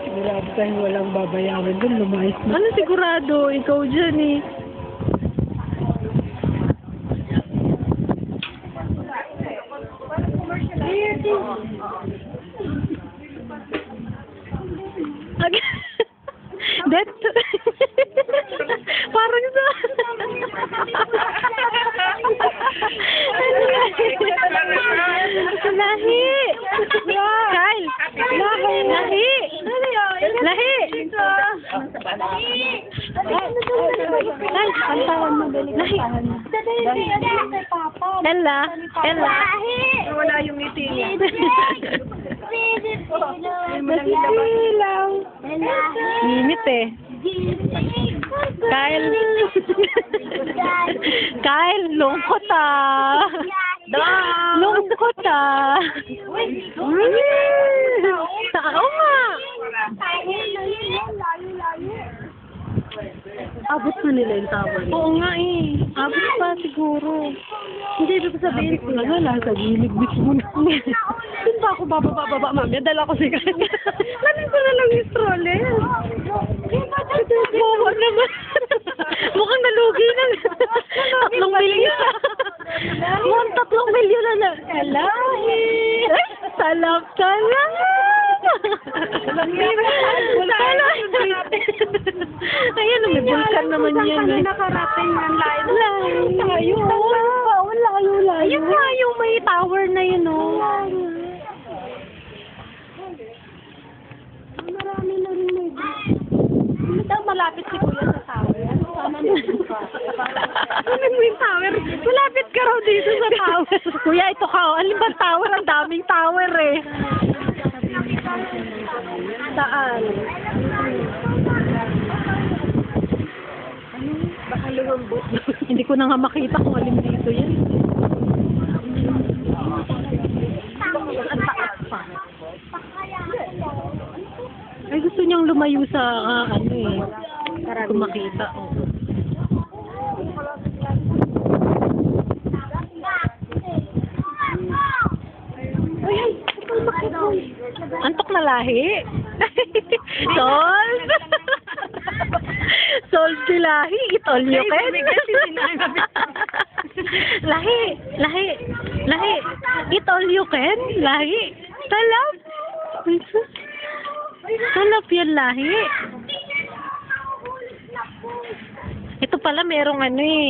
Sigurado tayo walang babayaran doon, lumayas na. Ano sigurado? Ikaw dyan eh. That parang sa lahi. Kyle, lahi. Lahi. Kyle, kantawan mo dali. Lahi. Ella. Wala yung ngiti niya. Nasilang. Minit eh. Kyle. Kyle, lungkot ah. Lungkot ah. Oo nga. Abot na nila yung tawag. Oo nga eh. Abot pa siguro. Hindi, ibig ko sabihin ko lang, nasa gilid mismo na. Doon ba ako bababa, mami? Dala ko si Kaya. Lanin ko na lang yung stroller. Oo naman. Mukhang nalugi na. 3 milyon. Mukhang 3 milyon na lang. Alahi! Salap. Ayan, may bulkan naman yan. Saan nakarating ang layo? Layo. Layo. Yung nga, yung may tower na yun, oh. Marami na rin may daw malapit si Kuya sa tower. Sana kunin mo yung tower. Malapit ka raw dito sa tower. Kuya, ito ka, oh. Alin ba tower? Ang daming tower, eh. Saan? Baka lumambot. Hindi ko na nga makita kung alin dito yan. Ang taas pa. Ay, gusto niyang lumayo sa, ano eh. Kung makita, oh. Antok na lahi. Solve. Solve si lahi. Itol nyo ken. Lahi. Itol nyo ken. Lahi. Talap. Talap yan lahi. Ito pala merong ano eh.